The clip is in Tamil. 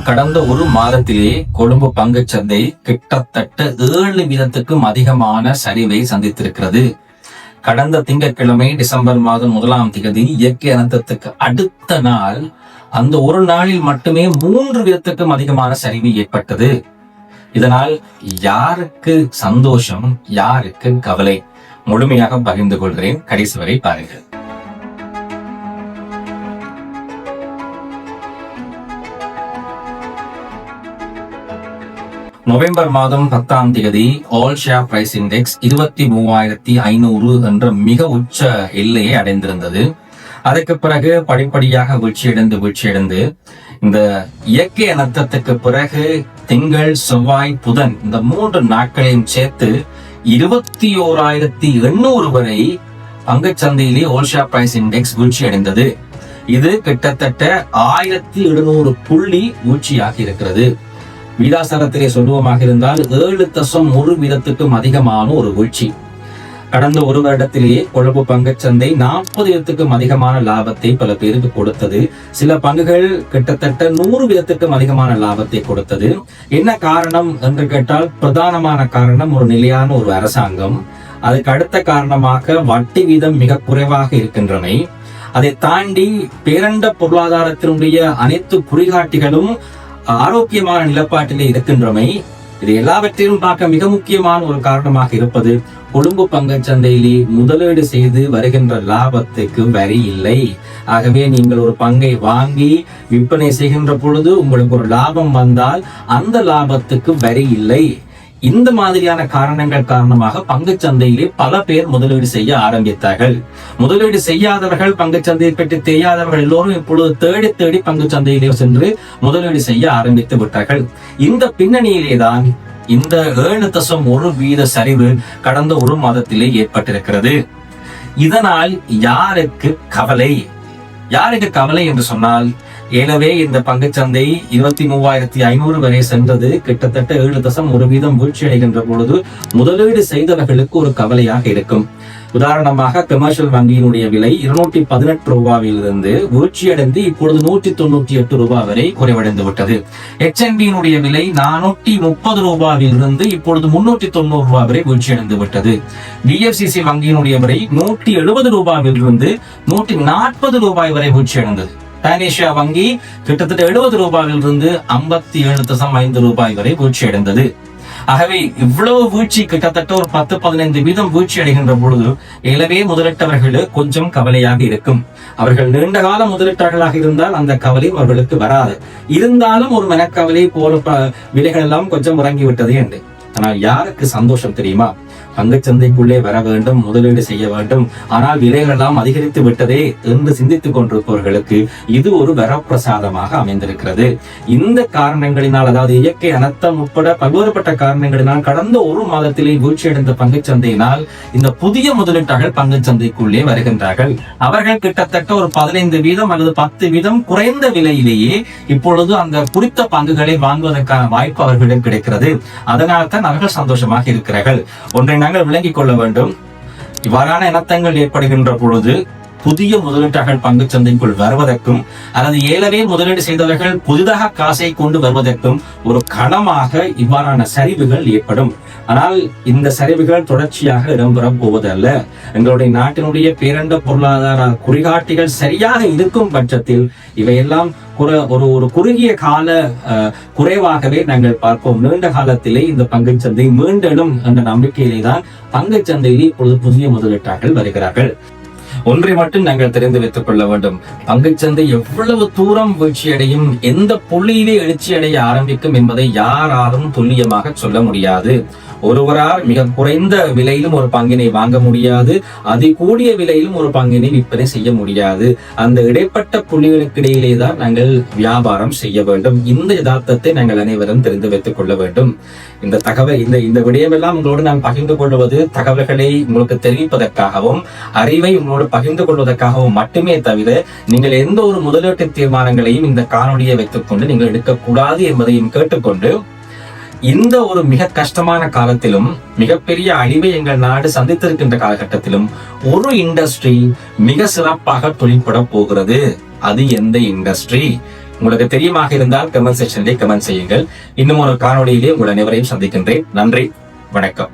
கடந்த ஒரு மாதத்திலே கொழும்பு பங்குச் சந்தை கிட்டத்தட்ட 7% அதிகமான சரிவை சந்தித்திருக்கிறது. கடந்த திங்கட்கிழமை டிசம்பர் மாதம் 1ஆம் தேதி இயற்கை அனர்த்தத்துக்கு அடுத்த நாள் அந்த ஒரு நாளில் மட்டுமே 3% அதிகமான சரிவு ஏற்பட்டது. இதனால் யாருக்கு சந்தோஷம், யாருக்கு கவலை? முழுமையாக பகிர்ந்து கொள்கிறேன், கடைசி வரை பாருங்கள். நவம்பர் மாதம் 10ஆம் தேதி ஆல் ஷேர் பிரைஸ் இண்டெக்ஸ் 23,500 என்ற மிக உச்ச எல்லையை அடைந்திருந்தது. அதற்கு பிறகு படிப்படியாக வீழ்ச்சியடைந்து இந்த இயற்கை அனர்த்தத்துக்கு பிறகு திங்கள், செவ்வாய், புதன் இந்த 3 நாட்களையும் சேர்த்து 21,800 வரை பங்குச்சந்தையிலே ஆல் ஷேர் பிரைஸ் இண்டெக்ஸ் வீழ்ச்சியடைந்தது. இது கிட்டத்தட்ட 1,700 புள்ளி வீழ்ச்சியாக இருக்கிறது. வீதாசாரத்திலே சொல்லுவமாக இருந்தால் 7.1% அதிகமான ஒரு வீழ்ச்சி. கடந்த ஒரு வருடத்திலேயே கொழும்பு பங்குச்சந்தை 40% அதிகமான லாபத்தை பல பேருக்கு கொடுத்தது. சில பங்குகள் கிட்டத்தட்ட 100% அதிகமான லாபத்தை கொடுத்தது. என்ன காரணம் என்று கேட்டால், பிரதானமான காரணம் ஒரு நிலையான ஒரு அரசாங்கம். அதுக்கு அடுத்த காரணமாக வட்டி வீதம் மிக குறைவாக இருக்கின்றன. அதை தாண்டி பேரண்ட பொருளாதாரத்தினுடைய அனைத்து குறிகாட்டிகளும் ஆரோக்கியமான நிலப்பாட்டிலே இருக்கின்றமை. இது எல்லாவற்றையும் பார்க்க மிக முக்கியமான ஒரு காரணமாக இருப்பது கொழும்பு பங்குச்சந்தையிலே முதலீடு செய்து வருகின்ற லாபத்துக்கு வரி இல்லை. ஆகவே நீங்கள் ஒரு பங்கை வாங்கி விற்பனை செய்கின்ற பொழுது உங்களுக்கு ஒரு லாபம் வந்தால் அந்த லாபத்துக்கு வரி இல்லை. இந்த மாதிரியான காரணங்கள் காரணமாக பங்குச்சந்தையிலே பல பேர் முதலீடு செய்ய ஆரம்பித்தார்கள். முதலீடு செய்யாதவர்கள், பங்குச்சந்தையை பற்றி தெரியாதவர்கள் எல்லோரும் இப்பொழுது தேடி தேடி பங்குச்சந்தையிலே சென்று முதலீடு செய்ய ஆரம்பித்து விட்டார்கள். இந்த பின்னணியிலேதான் இந்த 7.1% சரிவு கடந்த ஒரு மாதத்திலே ஏற்பட்டிருக்கிறது. இதனால் யாருக்கு கவலை? யாருக்கு கவலை என்று சொன்னால், ஏலவே இந்த பங்குச்சந்தை 23,500 வரை சென்றது. கிட்டத்தட்ட 7.1% வீழ்ச்சி அடைகின்ற பொழுது முதலீடு செய்தவர்களுக்கு ஒரு கவலையாக இருக்கும். உதாரணமாக கமர்ஷியல் வங்கியினுடைய விலை 218 ரூபாயிலிருந்து வீழ்ச்சியடைந்து இப்பொழுது 198 ரூபாய் வரை குறைவடைந்து விட்டது. HNB விலை 430 ரூபாயிலிருந்து இப்பொழுது 390 ரூபாய் வரை வீழ்ச்சியடைந்து விட்டது. DFCC வங்கியினுடைய விலை 170 ரூபாயிலிருந்து 140 ரூபாய் வரை வீழ்ச்சியடைந்தது. டானேஷியா வங்கி கிட்டத்தட்ட 70 ரூபாயிலிருந்து 57.5 ரூபாய் வரை வீழ்ச்சியடைந்தது. ஆகவே இவ்வளவு வீழ்ச்சி, கிட்டத்தட்ட ஒரு 10-15% வீழ்ச்சி அடைகின்ற பொழுது எனவே முதலிட்டவர்கள் கொஞ்சம் கவலையாக இருக்கும். அவர்கள் நீண்டகால முதலீட்டாளர்களாக இருந்தால் அந்த கவலை அவர்களுக்கு வராது. இருந்தாலும் ஒரு மனக்கவலை போல விலைகள் எல்லாம் கொஞ்சம் இறங்கிவிட்டது என்று. ஆனால் யாருக்கு சந்தோஷம் தெரியுமா? பங்குச்சந்தைக்குள்ளே வர வேண்டும், முதலீடு செய்ய வேண்டும், ஆனால் விலைகள் எல்லாம் அதிகரித்து விட்டதே என்று சிந்தித்துக் கொண்டிருப்பவர்களுக்கு இது ஒரு வரப்பிரசாதமாக அமைந்திருக்கிறது. இந்த காரணங்களினால், அதாவது இயற்கை அனர்த்தம் உட்பட பல்வேறுபட்ட காரணங்களினால் கடந்த ஒரு மாதத்திலே வீழ்ச்சியடைந்த பங்குச்சந்தையினால் இந்த புதிய முதலீட்டாளர்கள் பங்குச்சந்தைக்குள்ளே வருகின்றார்கள். அவர்கள் கிட்டத்தட்ட ஒரு 15% அல்லது 10% குறைந்த விலையிலேயே இப்பொழுது அந்த குறித்த பங்குகளை வாங்குவதற்கான வாய்ப்பு அவர்களிடம் கிடைக்கிறது. அதனால் தான் அவர்கள் சந்தோஷமாக இருக்கிறார்கள். ஒன்றை நாங்கள் விளங்கிக் கொள்ள வேண்டும். இவ்வாறான இனத்தங்கள் ஏற்படுகின்ற பொழுது புதிய முதலீட்டாளர்கள் பங்குச்சந்தைக்குள் வருவதற்கும் அல்லது ஏலவே முதலீடு செய்தவர்கள் புதிதாக காசை கொண்டு வருவதற்கும் ஒரு களமாக இவ்வாறான சரிவுகள் ஏற்படும். ஆனால் இந்த சரிவுகள் தொடர்ச்சியாக இடம்பெறப் போவதல்ல. எங்களுடைய நாட்டினுடைய பேரண்ட பொருளாதார குறிகாட்டிகள் சரியாக இருக்கும் பட்சத்தில் இவையெல்லாம் ஒரு குறுகிய கால குறைவாகவே நாங்கள் பார்ப்போம். நீண்ட காலத்திலே இந்த பங்குச்சந்தை மீண்டும் என்ற நம்பிக்கையிலே தான் பங்குச்சந்தையிலே இப்பொழுது புதிய முதலீட்டாளர்கள் வருகிறார்கள். ஒன்றை மட்டும் நாங்கள் தெரிந்து வைத்துக் கொள்ள வேண்டும். பங்குச்சந்தை எவ்வளவு தூரம் வீழ்ச்சியடையும், எந்த புள்ளியிலே எழுச்சியடைய ஆரம்பிக்கும் என்பதை யாராலும் துல்லியமாக சொல்ல முடியாது. ஒருவரால் மிக குறைந்த விலையிலும் ஒரு பங்கினை வாங்க முடியாது, அதி கூடிய விலையிலும் ஒரு பங்கினை விற்பனை செய்ய முடியாது. அந்த இடைப்பட்ட புள்ளிகளுக்கு இடையிலே தான் நாங்கள் வியாபாரம் செய்ய வேண்டும். இந்த யதார்த்தத்தை நாங்கள் அனைவரும் தெரிந்து வைத்துக் கொள்ள வேண்டும். இந்த தகவல் இந்த விடயமெல்லாம் உங்களோடு நான் பகிர்ந்து கொள்வது தகவல்களை உங்களுக்கு தெரிவிப்பதற்காகவும் அறிவை உங்களோடு பகிர்ந்து கொள்வதற்காகவும் மட்டுமே தவிர நீங்கள் எந்த ஒரு முதலீட்டு தீர்மானங்களையும் இந்த காணொலியை வைத்துக் கொண்டு நீங்கள் எடுக்கக்கூடாது என்பதையும் கேட்டுக்கொண்டு, இந்த ஒரு மிக கஷ்டமான காலத்திலும் மிகப்பெரிய அழிவை எங்கள் நாடு சந்தித்திருக்கின்ற காலகட்டத்திலும் ஒரு இண்டஸ்ட்ரி மிக சிறப்பாக தொழில்பட போகிறது. அது எந்த இண்டஸ்ட்ரி? உங்களுக்கு தெரியுமாக இருந்தால் கமெண்ட் செக்ஷனிலே கமெண்ட் செய்யுங்கள். இன்னும் ஒரு காணொளியிலே உங்கள் அனைவரையும் சந்திக்கின்றேன். நன்றி, வணக்கம்.